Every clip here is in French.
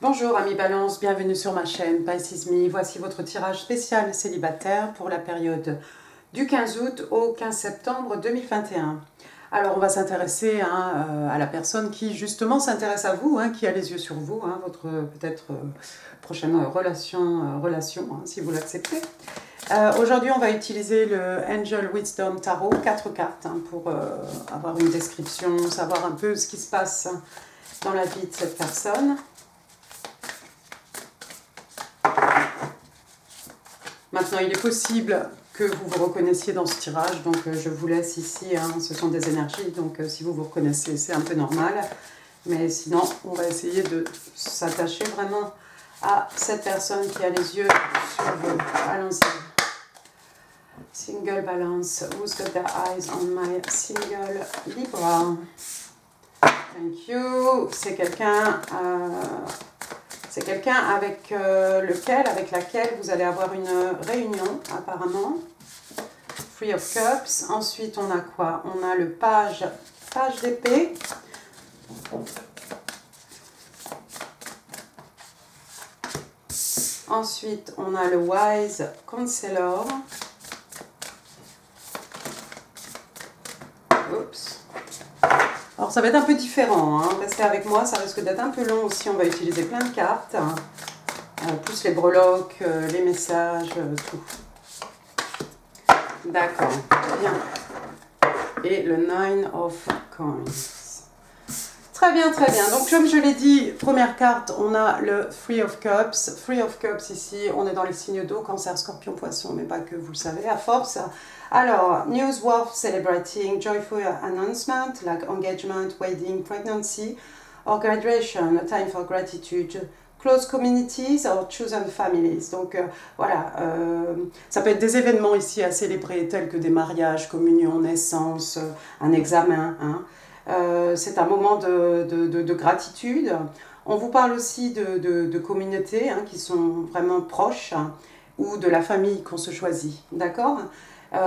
Bonjour amis Balance, bienvenue sur ma chaîne Pisces Me. Voici votre tirage spécial célibataire pour la période du 15 août au 15 septembre 2021. Alors on va s'intéresser à la personne qui justement s'intéresse à vous, qui a les yeux sur vous, votre peut-être prochaine relation si vous l'acceptez. Aujourd'hui on va utiliser le Angel Wisdom Tarot, 4 cartes pour avoir une description, savoir un peu ce qui se passe dans la vie de cette personne. Maintenant, il est possible que vous vous reconnaissiez dans ce tirage, donc je vous laisse ici, ce sont des énergies, donc si vous vous reconnaissez, c'est un peu normal. Mais sinon, on va essayer de s'attacher vraiment à cette personne qui a les yeux sur vous. Allons-y. Single Balance, who's got their eyes on my single Libra? Thank you. C'est quelqu'un... C'est quelqu'un avec avec laquelle vous allez avoir une réunion, apparemment. Three of Cups. Ensuite, on a quoi? On a le page d'épée. Ensuite, on a le Wise Counselor. Oups. Alors ça va être un peu différent, restez avec moi, ça risque d'être un peu long aussi, on va utiliser plein de cartes, plus les breloques, les messages, tout. D'accord, bien. Et le Nine of Coins. Très bien, très bien. Donc comme je l'ai dit, première carte, on a le Three of Cups. Three of Cups ici, on est dans les signes d'eau, Cancer, Scorpion, Poisson, mais pas que, vous le savez, à force. Alors, news worth celebrating, joyful announcement, like engagement, wedding, pregnancy, or graduation, a time for gratitude, close communities or chosen families. Donc voilà, ça peut être des événements ici à célébrer, tels que des mariages, communion, naissance, un examen, c'est un moment de gratitude. On vous parle aussi de communautés qui sont vraiment proches, ou de la famille qu'on se choisit, d'accord?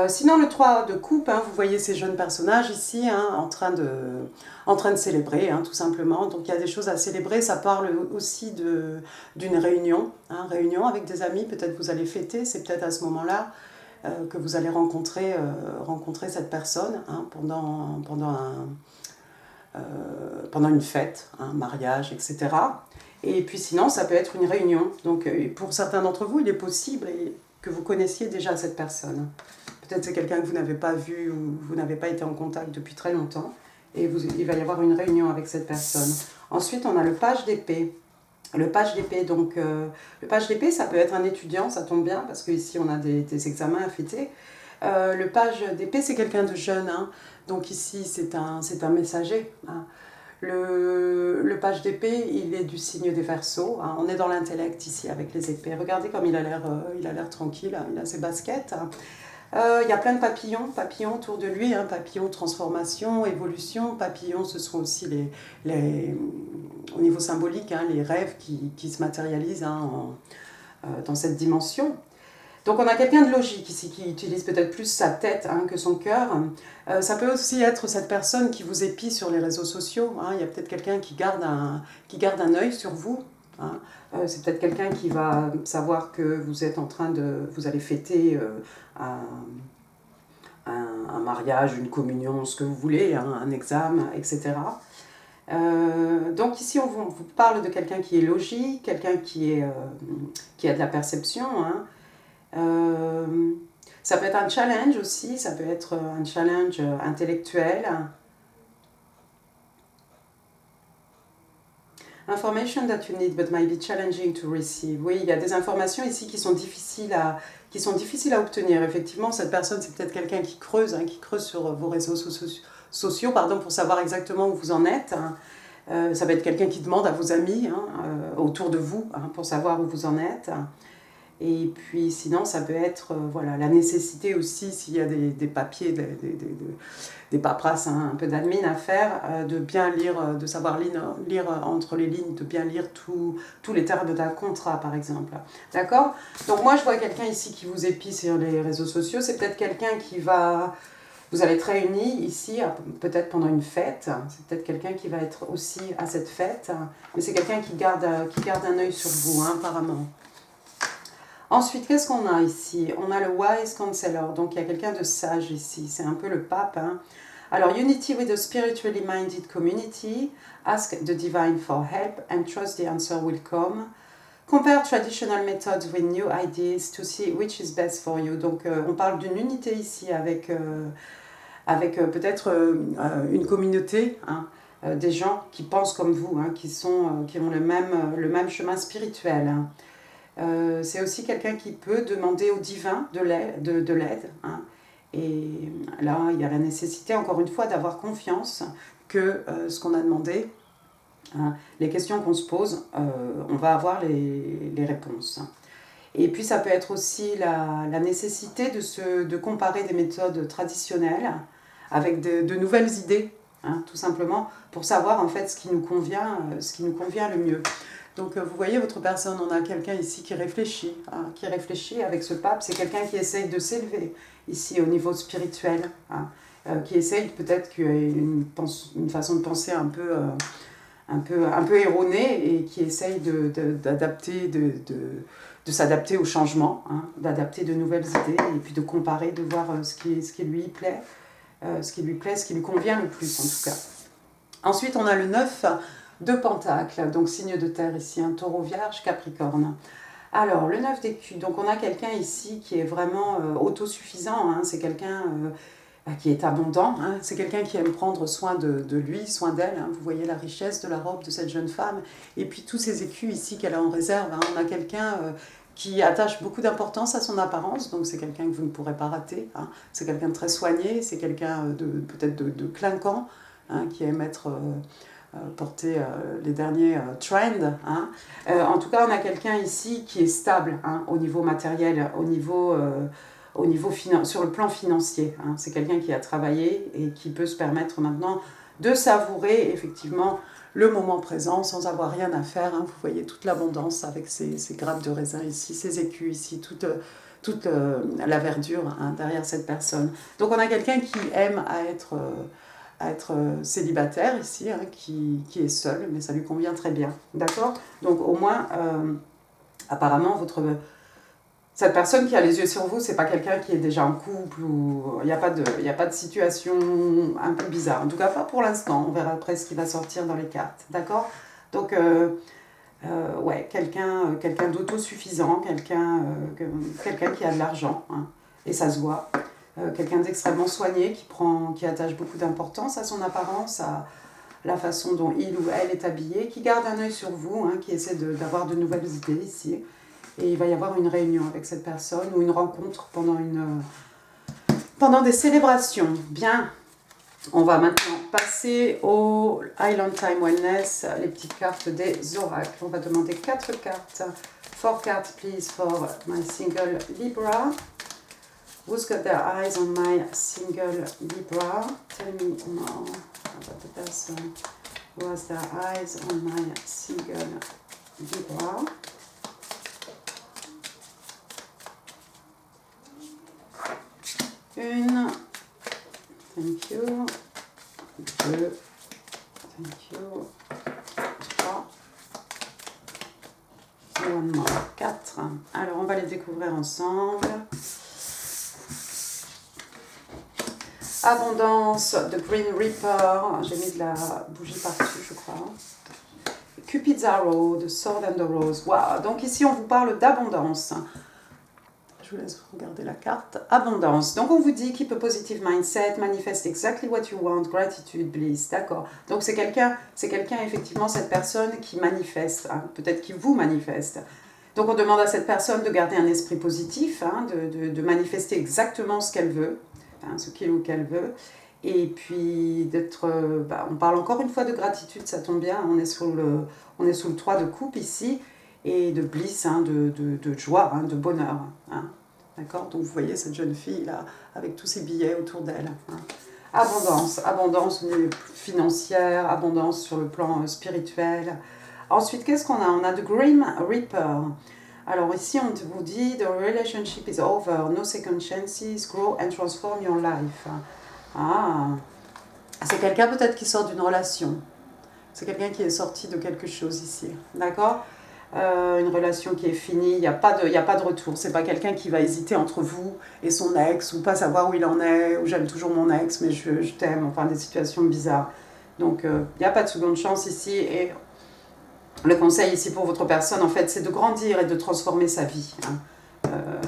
Sinon, le 3 de coupe, vous voyez ces jeunes personnages ici en train de célébrer, tout simplement. Donc, il y a des choses à célébrer. Ça parle aussi d'une réunion, réunion avec des amis. Peut-être vous allez fêter, c'est peut-être à ce moment-là que vous allez rencontrer cette personne pendant une fête, un mariage, etc. Et puis sinon, ça peut être une réunion. Donc, pour certains d'entre vous, il est possible que vous connaissiez déjà cette personne. Peut-être c'est quelqu'un que vous n'avez pas vu ou vous n'avez pas été en contact depuis très longtemps. Et il va y avoir une réunion avec cette personne. Ensuite, on a le page d'épée. Le page d'épée, donc le page d'épée, ça peut être un étudiant, ça tombe bien, parce qu'ici on a des examens à fêter. Le page d'épée, c'est quelqu'un de jeune, donc ici c'est un messager. Le page d'épée, il est du signe des Verseaux. On est dans l'intellect ici avec les épées. Regardez comme il a l'air tranquille, il a ses baskets. Il y a plein de papillons autour de lui, papillons transformation, évolution. Papillons, ce sont aussi au niveau symbolique, les rêves qui se matérialisent dans cette dimension. Donc on a quelqu'un de logique ici qui utilise peut-être plus sa tête que son cœur. Ça peut aussi être cette personne qui vous épie sur les réseaux sociaux. Il y a peut-être quelqu'un qui garde un œil sur vous. C'est peut-être quelqu'un qui va savoir que vous êtes vous allez fêter un mariage, une communion, ce que vous voulez, un examen, etc. Donc ici on vous parle de quelqu'un qui est logique, quelqu'un qui a de la perception. Ça peut être un challenge aussi, ça peut être un challenge intellectuel. Information that you need but might be challenging to receive. Oui, il y a des informations ici qui sont difficiles à obtenir. Effectivement, cette personne, c'est peut-être quelqu'un qui creuse sur vos réseaux sociaux, pour savoir exactement où vous en êtes. Ça va être quelqu'un qui demande à vos amis autour de vous pour savoir où vous en êtes. Et puis sinon, ça peut être la nécessité aussi, s'il y a des papiers, des paperasses, un peu d'admin à faire, de bien lire, de savoir lire entre les lignes, de bien lire tous les termes d'un contrat, par exemple. D'accord? Donc moi, je vois quelqu'un ici qui vous épie sur les réseaux sociaux. C'est peut-être quelqu'un qui va Vous allez être réunis ici, peut-être pendant une fête. C'est peut-être quelqu'un qui va être aussi à cette fête. Mais c'est quelqu'un qui garde un œil sur vous, hein, apparemment. Ensuite, qu'est-ce qu'on a ici? On a le Wise Counselor. Donc, il y a quelqu'un de sage ici. C'est un peu le pape. Hein. Alors, unity with a spiritually minded community. Ask the divine for help and trust the answer will come. Compare traditional methods with new ideas to see which is best for you. Donc, on parle d'une unité ici avec peut-être une communauté, hein, des gens qui pensent comme vous, hein, qui ont le même chemin spirituel. Hein. C'est aussi quelqu'un qui peut demander au divin de l'aide. Hein. Et là, il y a la nécessité, encore une fois, d'avoir confiance que ce qu'on a demandé, hein, les questions qu'on se pose, on va avoir les réponses. Et puis ça peut être aussi la nécessité de comparer des méthodes traditionnelles avec de nouvelles idées, hein, tout simplement, pour savoir en fait ce qui nous convient le mieux. Donc vous voyez, votre personne, on a quelqu'un ici qui réfléchit, hein, avec ce pape. C'est quelqu'un qui essaye de s'élever ici au niveau spirituel, hein, qui essaye peut-être qu'il y a une façon de penser un peu erronée et qui essaye d'adapter, de s'adapter au changement, hein, d'adapter de nouvelles idées et puis de comparer, de voir ce qui lui plaît, ce qui lui convient le plus en tout cas. Ensuite, on a le 9 de Pentacle, donc signe de terre ici, un taureau, vierge, capricorne. Alors, le 9 d'écus, donc on a quelqu'un ici qui est vraiment autosuffisant, hein, c'est quelqu'un qui est abondant, hein, c'est quelqu'un qui aime prendre soin de lui, soin d'elle, hein, vous voyez la richesse de la robe de cette jeune femme, et puis tous ces écus ici qu'elle a en réserve, hein, on a quelqu'un qui attache beaucoup d'importance à son apparence, donc c'est quelqu'un que vous ne pourrez pas rater, hein, c'est quelqu'un de très soigné, c'est quelqu'un peut-être de clinquant, hein, qui aime porter les derniers trends. Hein. En tout cas, on a quelqu'un ici qui est stable, hein, au niveau matériel, sur le plan financier. Hein. C'est quelqu'un qui a travaillé et qui peut se permettre maintenant de savourer effectivement le moment présent sans avoir rien à faire. Hein. Vous voyez toute l'abondance avec ces grappes de raisin ici, ces écus ici, toute la verdure, hein, derrière cette personne. Donc on a quelqu'un qui aime à être célibataire ici, hein, qui est seul, mais ça lui convient très bien. D'accord? Donc au moins, apparemment, cette personne qui a les yeux sur vous, c'est pas quelqu'un qui est déjà en couple ou il n'y a pas de situation un peu bizarre. En tout cas, pas pour l'instant. On verra après ce qui va sortir dans les cartes. D'accord? Donc, ouais, quelqu'un d'autosuffisant, quelqu'un qui a de l'argent, hein, et ça se voit. Quelqu'un d'extrêmement soigné qui attache beaucoup d'importance à son apparence, à la façon dont il ou elle est habillé, qui garde un œil sur vous, hein, qui essaie d'avoir de nouvelles idées ici. Et il va y avoir une réunion avec cette personne ou une rencontre pendant des célébrations. Bien, on va maintenant passer au Island Time Wellness, les petites cartes des oracles. On va demander 4 cartes. 4 cards, please, for my single Libra. Who's got their eyes on my single Libra? Tell me more about the person who has their eyes on my single Libra. Une. Thank you. 2. Thank you. 3. Et one more. 4. Alors, on va les découvrir ensemble. Abondance, The Green Reaper, j'ai mis de la bougie partout, je crois. Cupid's Arrow, The Sword and the Rose. Wow. Donc ici, on vous parle d'abondance. Je vous laisse regarder la carte. Abondance. Donc on vous dit keep a positive mindset, manifest exactly what you want, gratitude, bliss. D'accord. Donc c'est quelqu'un effectivement, cette personne qui manifeste, hein, peut-être qui vous manifeste. Donc on demande à cette personne de garder un esprit positif, hein, de manifester exactement ce qu'elle veut. Hein, ce qu'il ou qu'elle veut, et puis on parle encore une fois de gratitude, ça tombe bien, on est sous le 3 de coupe ici, et de bliss, hein, de joie, hein, de bonheur, hein, d'accord? Donc vous voyez cette jeune fille là, avec tous ses billets autour d'elle, hein. Abondance financière, abondance sur le plan spirituel. Ensuite, qu'est-ce qu'on a? On a The Grim Reaper. Alors ici, on vous dit « The relationship is over, no second chances, grow and transform your life ». Ah, c'est quelqu'un peut-être qui sort d'une relation. C'est quelqu'un qui est sorti de quelque chose ici. D'accord? Une relation qui est finie, il n'y a pas de retour. C'est pas quelqu'un qui va hésiter entre vous et son ex, ou pas savoir où il en est, ou j'aime toujours mon ex, mais je t'aime, enfin des situations bizarres. Donc il n'y a pas de seconde chance ici. Et le conseil ici pour votre personne, en fait, c'est de grandir et de transformer sa vie. Hein.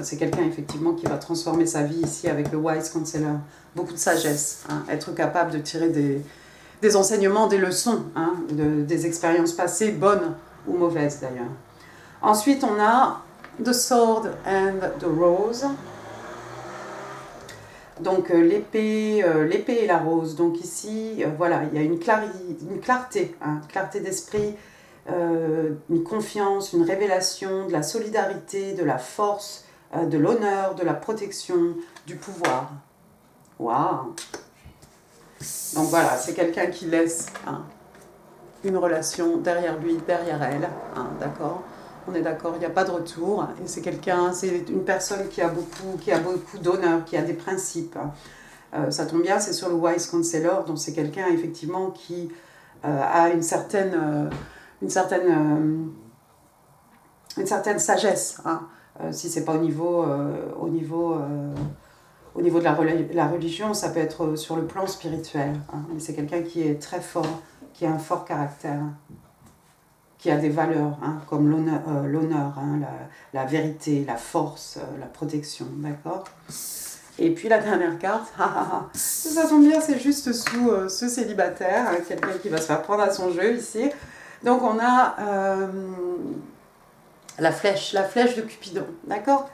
C'est quelqu'un effectivement qui va transformer sa vie ici avec le Wise Counselor. Beaucoup de sagesse, hein. Être capable de tirer des enseignements, des leçons, hein, des expériences passées, bonnes ou mauvaises d'ailleurs. Ensuite, on a The Sword and the Rose. Donc l'épée et la rose. Donc ici, voilà, il y a une clarté, hein, clarté d'esprit, une confiance, une révélation, de la solidarité, de la force, de l'honneur, de la protection, du pouvoir. Waouh! Donc voilà, c'est quelqu'un qui laisse, hein, une relation derrière lui, derrière elle, hein, d'accord? On est d'accord, il n'y a pas de retour. Et c'est une personne qui a beaucoup d'honneur, qui a des principes. Ça tombe bien, c'est sur le Wise Counselor, donc c'est quelqu'un effectivement qui a une certaine sagesse. Hein. Si c'est pas au niveau de la religion, ça peut être sur le plan spirituel. Hein. Mais c'est quelqu'un qui est très fort, qui a un fort caractère, qui a des valeurs, hein, comme l'honneur, hein, la vérité, la force, la protection, d'accord? Et puis la dernière carte, ça tombe bien, c'est juste sous ce célibataire, quelqu'un qui va se faire prendre à son jeu ici. Donc on a la flèche de Cupidon, d'accord?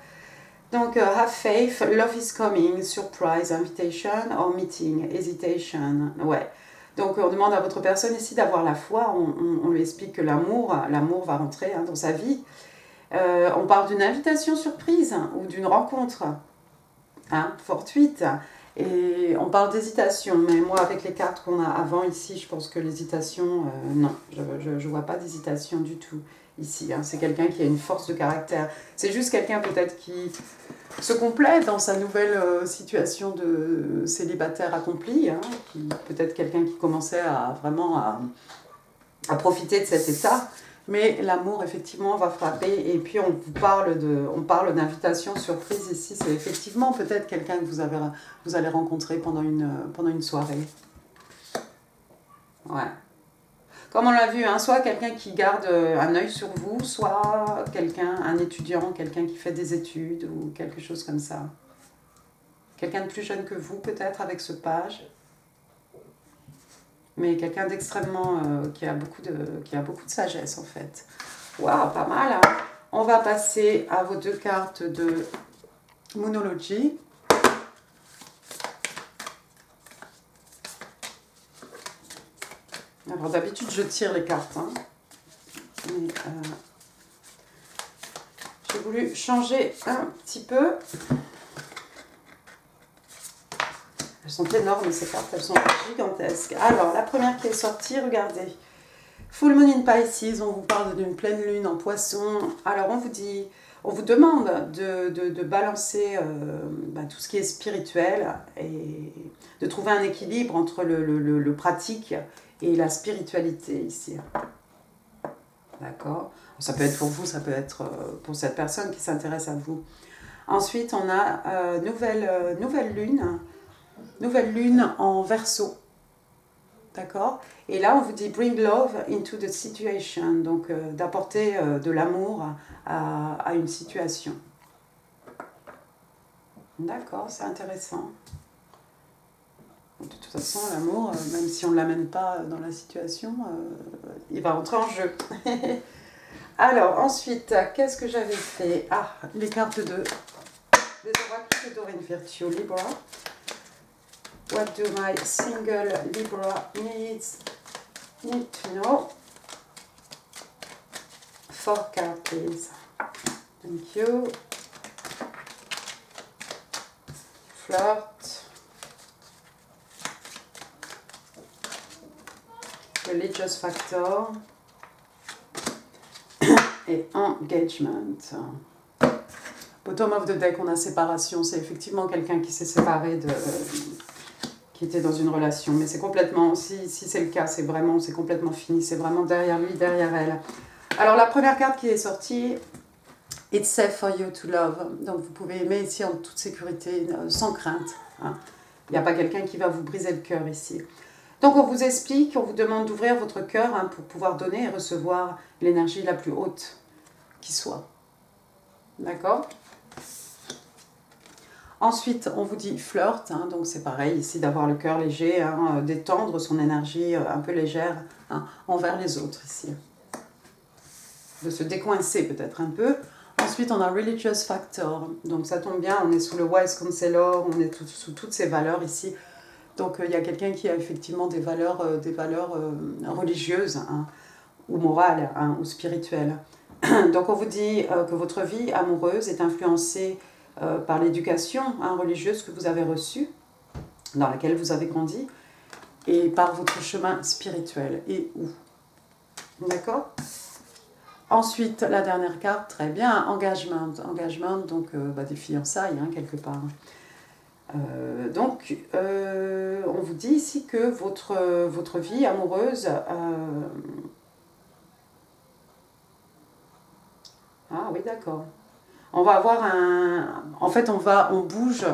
Donc have faith, love is coming, surprise, invitation or meeting, hesitation, ouais. Donc on demande à votre personne ici d'avoir la foi, on lui explique que l'amour va rentrer, hein, dans sa vie. On parle d'une invitation surprise, hein, ou d'une rencontre, hein, fortuite. Et on parle d'hésitation, mais moi avec les cartes qu'on a avant ici, je pense que l'hésitation, non, je ne vois pas d'hésitation du tout ici. Hein. C'est quelqu'un qui a une force de caractère. C'est juste quelqu'un peut-être qui se complète dans sa nouvelle situation de célibataire accompli, hein, peut-être quelqu'un qui commençait à profiter de cet état. Mais l'amour, effectivement, va frapper. Et puis, on parle d'invitation surprise ici. C'est effectivement peut-être quelqu'un que vous allez rencontrer pendant une soirée. Ouais. Comme on l'a vu, hein, soit quelqu'un qui garde un œil sur vous, soit un étudiant, quelqu'un qui fait des études ou quelque chose comme ça. Quelqu'un de plus jeune que vous, peut-être, avec ce page. Mais quelqu'un d'extrêmement qui a beaucoup de sagesse en fait. Waouh, pas mal. Hein. On va passer à vos deux cartes de Moonology. Alors d'habitude je tire les cartes, hein. Mais j'ai voulu changer un petit peu. Elles sont énormes ces cartes, elles sont gigantesques. Alors, la première qui est sortie, regardez. Full Moon in Pisces, on vous parle d'une pleine lune en poisson. Alors, on vous demande de balancer tout ce qui est spirituel et de trouver un équilibre entre le pratique et la spiritualité ici. D'accord? Ça peut être pour vous, ça peut être pour cette personne qui s'intéresse à vous. Ensuite, on a nouvelle lune en Verseau, d'accord? Et là, on vous dit « bring love into the situation », donc d'apporter de l'amour à une situation. D'accord, c'est intéressant. De toute façon, l'amour, même si on ne l'amène pas dans la situation, il va entrer en jeu. Alors, ensuite, qu'est-ce que j'avais fait? Ah, les cartes des oracles de Doreen Virtue, Libra. What do my single Libra need to know? 4 cards, please. Thank you. Flirt. Religious factor. Et engagement. Bottom of the deck, on a séparation. C'est effectivement quelqu'un qui s'est séparé qui était dans une relation. Mais c'est complètement, si c'est le cas, c'est complètement fini. C'est vraiment derrière lui, derrière elle. Alors la première carte qui est sortie, It's safe for you to love. Donc vous pouvez aimer ici en toute sécurité, sans crainte. Hein. Il n'y a pas quelqu'un qui va vous briser le cœur ici. Donc on vous explique, on vous demande d'ouvrir votre cœur hein, pour pouvoir donner et recevoir l'énergie la plus haute qui soit. D'accord? Ensuite, on vous dit flirt, hein, donc c'est pareil ici d'avoir le cœur léger, hein, d'étendre son énergie un peu légère hein, envers les autres ici. De se décoincer peut-être un peu. Ensuite, on a Religious Factor, donc ça tombe bien, on est sous le Wise Counselor, on est sous toutes ces valeurs ici. Donc il y a quelqu'un qui a effectivement des valeurs religieuses hein, ou morales hein, ou spirituelles. Donc on vous dit que votre vie amoureuse est influencée par l'éducation hein, religieuse que vous avez reçue, dans laquelle vous avez grandi, et par votre chemin spirituel. Et où? D'accord? Ensuite, la dernière carte, très bien, engagement. Engagement, donc des fiançailles, hein, quelque part. Donc, on vous dit ici que votre vie amoureuse... Ah oui, d'accord. On va avoir un... En fait, on bouge...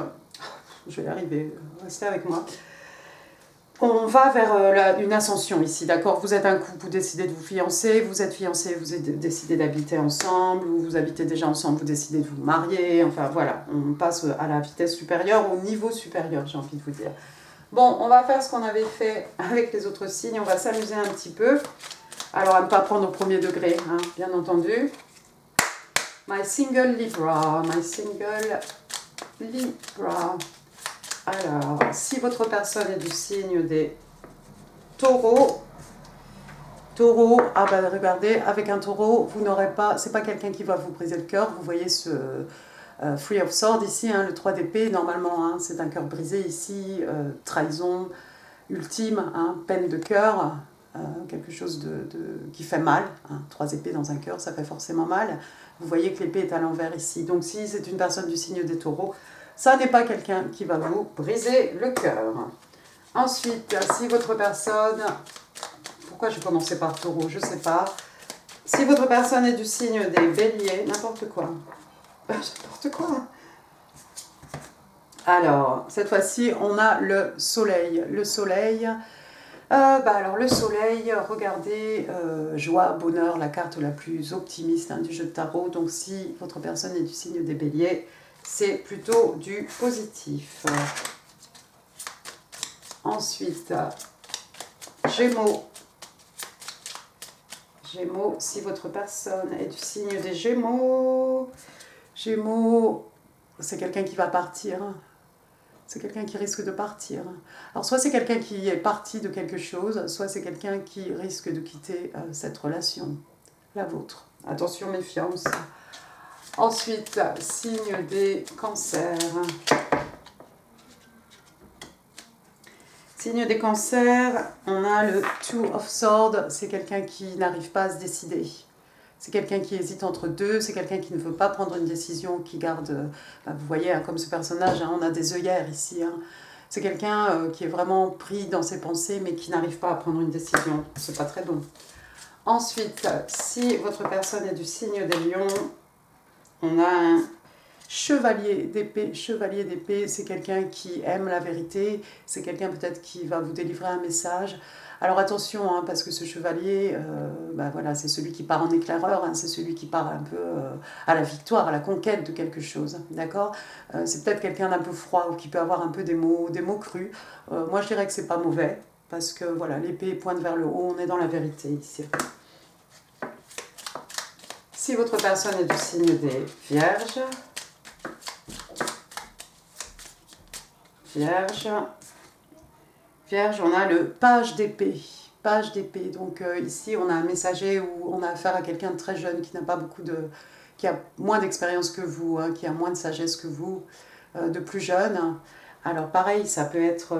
Je vais y arriver, restez avec moi. On va vers une ascension ici, d'accord? Vous êtes un couple, vous décidez de vous fiancer, vous êtes fiancés, vous décidez d'habiter ensemble, ou vous habitez déjà ensemble, vous décidez de vous marier, enfin voilà, on passe à la vitesse supérieure, au niveau supérieur, j'ai envie de vous dire. Bon, on va faire ce qu'on avait fait avec les autres signes, on va s'amuser un petit peu. Alors, à ne pas prendre au premier degré, hein, bien entendu. My single Libra, my single Libra. Alors, si votre personne est du signe des taureaux, ah ben regardez, avec un taureau, vous n'aurez pas, c'est pas quelqu'un qui va vous briser le cœur, vous voyez ce Three of Swords ici, hein, le 3 d'épée, normalement, hein, c'est un cœur brisé ici, trahison ultime, hein, peine de cœur, quelque chose qui fait mal, hein, 3 épées dans un cœur, ça fait forcément mal, vous voyez que l'épée est à l'envers ici, donc si c'est une personne du signe des taureaux, ça n'est pas quelqu'un qui va vous briser le cœur. Ensuite, si votre personne... Pourquoi je commençais par taureau? Je ne sais pas. Si votre personne est du signe des béliers, n'importe quoi. N'importe quoi. Alors, cette fois-ci, on a le soleil. Le soleil... alors le soleil, regardez, joie, bonheur, la carte la plus optimiste hein, du jeu de tarot. Donc si votre personne est du signe des béliers, c'est plutôt du positif. Ensuite, Gémeaux. Gémeaux, si votre personne est du signe des Gémeaux, Gémeaux, c'est quelqu'un qui va partir. C'est quelqu'un qui risque de partir. Alors soit c'est quelqu'un qui est parti de quelque chose, soit c'est quelqu'un qui risque de quitter cette relation, la vôtre. Attention, méfiance. Ensuite, signe des cancers. Signe des cancers, on a le Two of Swords, c'est quelqu'un qui n'arrive pas à se décider. C'est quelqu'un qui hésite entre deux, c'est quelqu'un qui ne veut pas prendre une décision, qui garde... vous voyez, hein, comme ce personnage, hein, on a des œillères ici. Hein. C'est quelqu'un qui est vraiment pris dans ses pensées, mais qui n'arrive pas à prendre une décision. C'est pas très bon. Ensuite, si votre personne est du signe des lions, on a un chevalier d'épée. Chevalier d'épée, c'est quelqu'un qui aime la vérité, c'est quelqu'un peut-être qui va vous délivrer un message. Alors attention, hein, parce que ce chevalier, voilà, c'est celui qui part en éclaireur, hein, c'est celui qui part un peu à la victoire, à la conquête de quelque chose, d'accord? C'est peut-être quelqu'un d'un peu froid ou qui peut avoir un peu des mots crus. Moi, je dirais que c'est pas mauvais, parce que voilà, l'épée pointe vers le haut, on est dans la vérité ici. Si votre personne est du signe des vierges, Vierge, on a le page d'épée. Page d'épée. Donc ici, on a un messager où on a affaire à quelqu'un de très jeune qui n'a pas beaucoup de... qui a moins d'expérience que vous, hein, qui a moins de sagesse que vous, de plus jeune. Alors pareil, ça peut être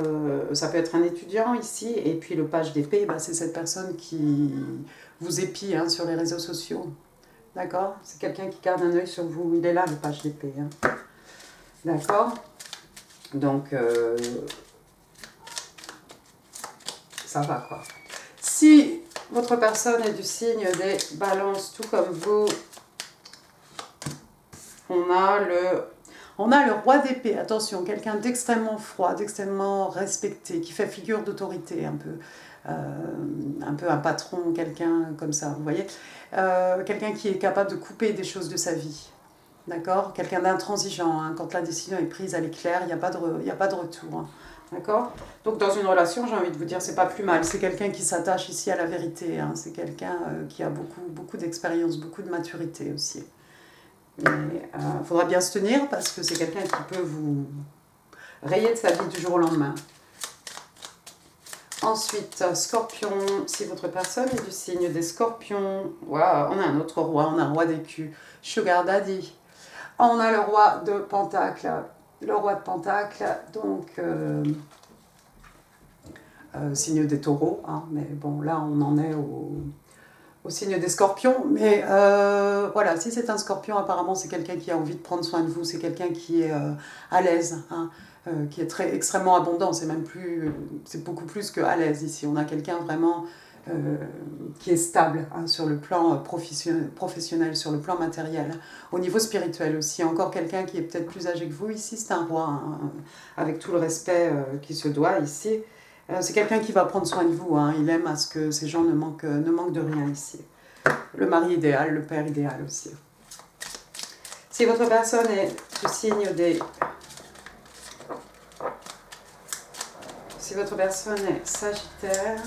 un étudiant ici, et puis le page d'épée, c'est cette personne qui vous épie hein, sur les réseaux sociaux. D'accord? C'est quelqu'un qui garde un œil sur vous. Il est là, le page d'épée. Hein. D'accord? Donc, ça va quoi. Si votre personne est du signe des balances, tout comme vous, on a le roi d'épée. Attention, quelqu'un d'extrêmement froid, d'extrêmement respecté, qui fait figure d'autorité un peu un patron, quelqu'un comme ça, vous voyez. Quelqu'un qui est capable de couper des choses de sa vie. D'accord? Quelqu'un d'intransigeant. Hein. Quand la décision est prise, elle est claire, il n'y a pas de retour. Hein. D'accord? Donc dans une relation, j'ai envie de vous dire, c'est pas plus mal. C'est quelqu'un qui s'attache ici à la vérité. Hein. C'est quelqu'un qui a beaucoup d'expérience, beaucoup de maturité aussi. Mais il faudra bien se tenir parce que c'est quelqu'un qui peut vous rayer de sa vie du jour au lendemain. Ensuite, Scorpion, si votre personne est du signe des Scorpions, wow, on a un autre roi, on a un roi d'écu, Sugar Daddy. On a le roi de Pentacle, donc signe des taureaux, hein, mais bon là on en est au signe des scorpions, mais voilà, si c'est un scorpion, apparemment c'est quelqu'un qui a envie de prendre soin de vous, c'est quelqu'un qui est à l'aise, hein, qui est extrêmement abondant, c'est beaucoup plus que à l'aise ici, on a quelqu'un vraiment qui est stable hein, sur le plan professionnel, sur le plan matériel, au niveau spirituel aussi. Encore quelqu'un qui est peut-être plus âgé que vous ici, c'est un roi, hein, avec tout le respect qui se doit ici. C'est quelqu'un qui va prendre soin de vous, hein. Il aime à ce que ces gens ne manquent de rien ici. Le mari idéal, le père idéal aussi. Si votre personne est du signe des... Si votre personne est Sagittaire...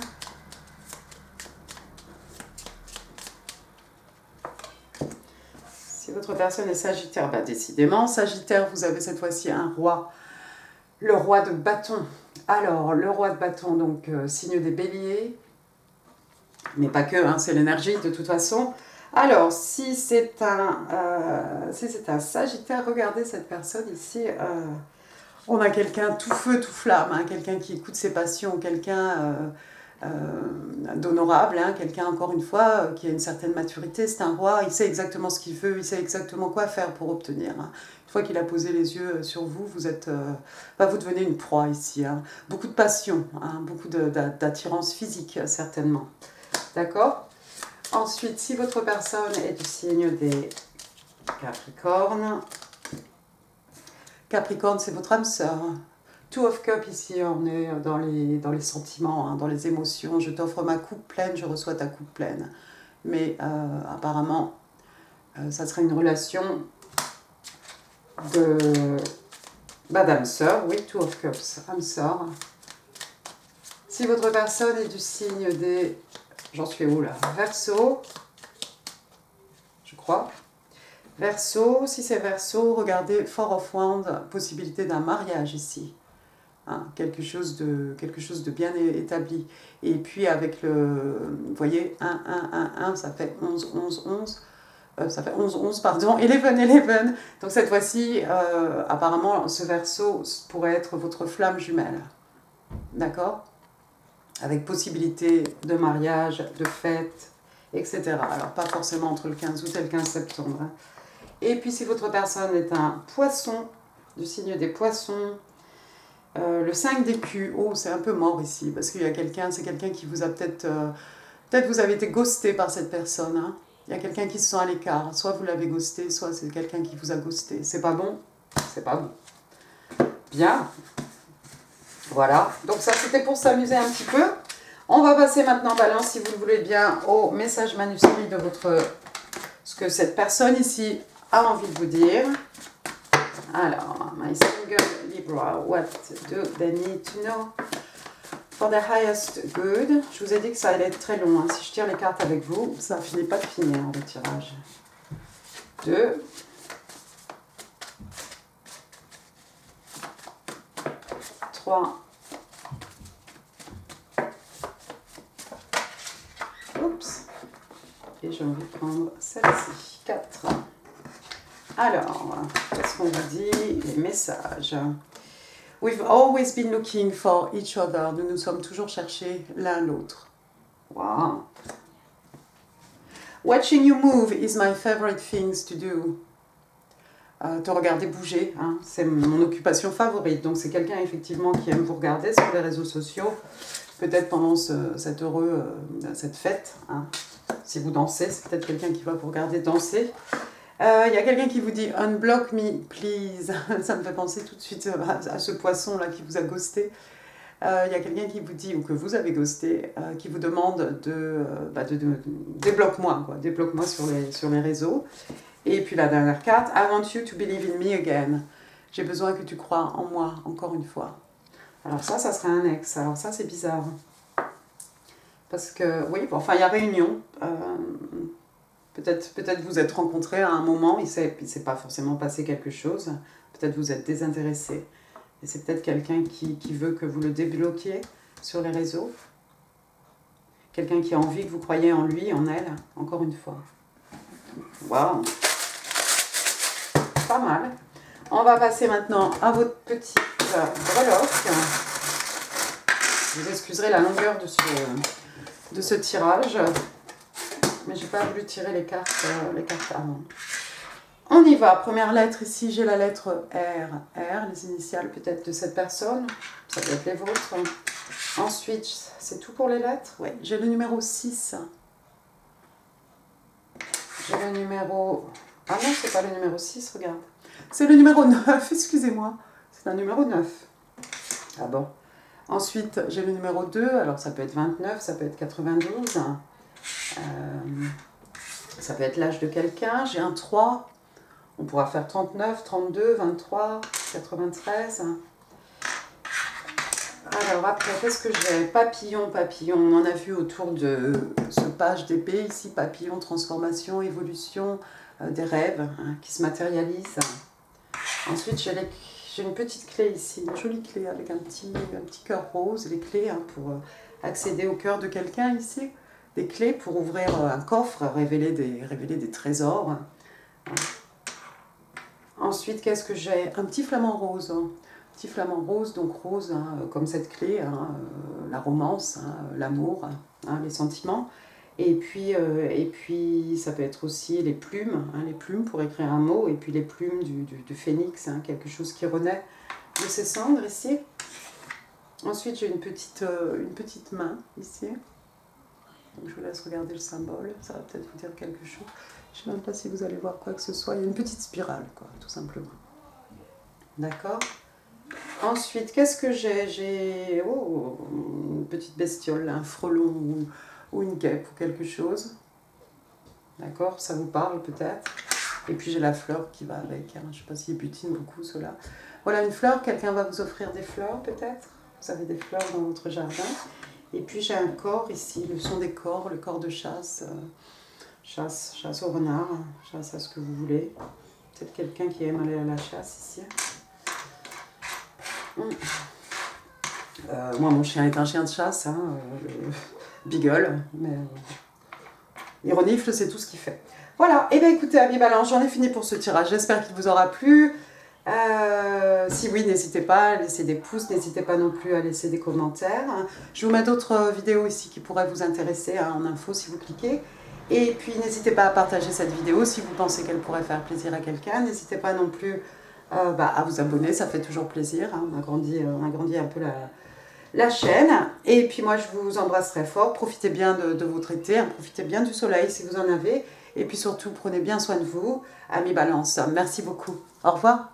Si votre personne est Sagittaire, bah décidément, Sagittaire, vous avez cette fois-ci un roi, le roi de bâton. Alors, le roi de bâton, donc signe des béliers, mais pas que, hein, c'est l'énergie de toute façon. Alors, si c'est un Sagittaire, regardez cette personne ici, on a quelqu'un tout feu, tout flamme, hein, quelqu'un qui écoute ses passions, quelqu'un d'honorable, hein, quelqu'un encore une fois qui a une certaine maturité, c'est un roi, il sait exactement ce qu'il veut, il sait exactement quoi faire pour obtenir. Hein. Une fois qu'il a posé les yeux sur vous, vous devenez une proie ici. Hein. Beaucoup de passion, hein, beaucoup d'attirance physique certainement. D'accord? Ensuite, si votre personne est du signe des Capricornes, Capricorne, c'est votre âme sœur. Two of Cups, ici, on est dans les sentiments, hein, dans les émotions. Je t'offre ma coupe pleine, je reçois ta coupe pleine. Mais apparemment, ça serait une relation d'âme sœur. Oui, Two of Cups, âme sœur. Si votre personne est du signe des... J'en suis où là? Verseau, je crois. Verseau, si c'est Verseau, regardez, Four of Wands, possibilité d'un mariage ici. Hein, quelque chose de bien établi. Et puis avec vous voyez, 1, 1, 1, 1, ça fait 11, 11, 11. Ça fait 11, 11, pardon, 11, 11. Donc cette fois-ci, apparemment, ce Verseau pourrait être votre flamme jumelle. D'accord? Avec possibilité de mariage, de fête, etc. Alors pas forcément entre le 15 août et le 15 septembre. Hein. Et puis si votre personne est un poisson, du signe des poissons, le 5 d'écus, oh c'est un peu mort ici, parce qu'il y a quelqu'un, c'est quelqu'un qui vous a peut-être vous avez été ghosté par cette personne, hein. Il y a quelqu'un qui se sent à l'écart, soit vous l'avez ghosté, soit c'est quelqu'un qui vous a ghosté, c'est pas bon, c'est pas bon. Bien, voilà, donc ça c'était pour s'amuser un petit peu. On va passer maintenant, Balance, si vous le voulez bien, au message manuscrit de ce que cette personne ici a envie de vous dire. Alors, my single Libra, what do they need to know for the highest good? Je vous ai dit que ça allait être très long. Hein. Si je tire les cartes avec vous, ça ne finit pas de finir le tirage. 2. 3. Oups. Et j'ai envie de prendre celle-ci. 4. Alors, qu'est-ce qu'on vous dit? Les messages. We've always been looking for each other. Nous nous sommes toujours cherchés l'un l'autre. Wow. Watching you move is my favorite things to do. Te regarder bouger, hein, c'est mon occupation favorite. Donc c'est quelqu'un effectivement qui aime vous regarder sur les réseaux sociaux. peut-être pendant cette fête, hein. Si vous dansez, c'est peut-être quelqu'un qui va vous regarder danser. Il y a quelqu'un qui vous dit « Unblock me, please ». Ça me fait penser tout de suite à ce poisson-là qui vous a ghosté. Il y a quelqu'un qui vous dit, ou que vous avez ghosté, qui vous demande de débloque-moi, quoi. Débloque-moi sur les réseaux. Et puis la dernière carte, I want you to believe in me again. J'ai besoin que tu crois en moi, encore une fois. Alors ça serait un ex. Alors ça, c'est bizarre. Parce que, oui, bon, enfin, il y a réunion. Peut-être vous êtes rencontrés à un moment, il ne s'est pas forcément passé quelque chose. Peut-être vous êtes désintéressés. Et c'est peut-être quelqu'un qui veut que vous le débloquiez sur les réseaux. Quelqu'un qui a envie que vous croyiez en lui, en elle, encore une fois. Waouh! Pas mal. On va passer maintenant à votre petite breloque. Vous excuserez la longueur de ce tirage. Mais je n'ai pas voulu tirer les cartes avant. On y va. Première lettre, ici j'ai la lettre R. R, les initiales peut-être de cette personne. Ça peut être les vôtres. Ensuite, c'est tout pour les lettres. Oui, j'ai le numéro 6. J'ai le numéro... Ah non, c'est pas le numéro 6, regarde. C'est le numéro 9, excusez-moi. C'est un numéro 9. Ah bon. Ensuite, j'ai le numéro 2. Alors, ça peut être 29, ça peut être 92. Ça peut être l'âge de quelqu'un. J'ai un 3. On pourra faire 39, 32, 23, 93. Alors après, qu'est-ce que j'ai? Papillon, papillon. On en a vu autour de ce page d'épée ici. Papillon, transformation, évolution, des rêves hein, qui se matérialisent. Ensuite, j'ai une petite clé ici, une jolie clé avec un petit cœur rose. Les clés hein, pour accéder au cœur de quelqu'un ici. Des clés pour ouvrir un coffre, révéler des trésors. Ensuite, qu'est-ce que j'ai? Un petit flamant rose. Petit flamant rose, donc rose, hein, comme cette clé, hein, la romance, hein, l'amour, hein, les sentiments. Et puis, ça peut être aussi les plumes pour écrire un mot, et puis les plumes du phénix, hein, quelque chose qui renaît de ses cendres ici. Ensuite, j'ai une petite main ici. Donc, je vous laisse regarder le symbole, ça va peut-être vous dire quelque chose. Je ne sais même pas si vous allez voir quoi que ce soit. Il y a une petite spirale, quoi, tout simplement. D'accord? Ensuite, qu'est-ce que j'ai? J'ai une petite bestiole, un frelon ou une guêpe ou quelque chose. D'accord? Ça vous parle peut-être? Et puis j'ai la fleur qui va avec. Hein. Je ne sais pas s'ils butinent beaucoup ceux-là. Voilà une fleur. Quelqu'un va vous offrir des fleurs peut-être? Vous avez des fleurs dans votre jardin. Et puis j'ai un corps ici, le son des corps, le corps de chasse. Chasse au renard, chasse à ce que vous voulez. Peut-être quelqu'un qui aime aller à la chasse ici. Moi, mon chien est un chien de chasse, hein, Beagle, mais il renifle, c'est tout ce qu'il fait. Voilà, et bien écoutez, amis Balance, j'en ai fini pour ce tirage. J'espère qu'il vous aura plu. Si oui, n'hésitez pas à laisser des pouces, n'hésitez pas non plus à laisser des commentaires. Je vous mets d'autres vidéos ici qui pourraient vous intéresser hein, en info si vous cliquez. Et puis n'hésitez pas à partager cette vidéo si vous pensez qu'elle pourrait faire plaisir à quelqu'un. N'hésitez pas non plus à vous abonner, ça fait toujours plaisir. Hein. On agrandit un peu la chaîne. Et puis moi je vous embrasse très fort. Profitez bien de votre été, hein. Profitez bien du soleil si vous en avez. Et puis surtout, prenez bien soin de vous, amis Balance. Merci beaucoup. Au revoir.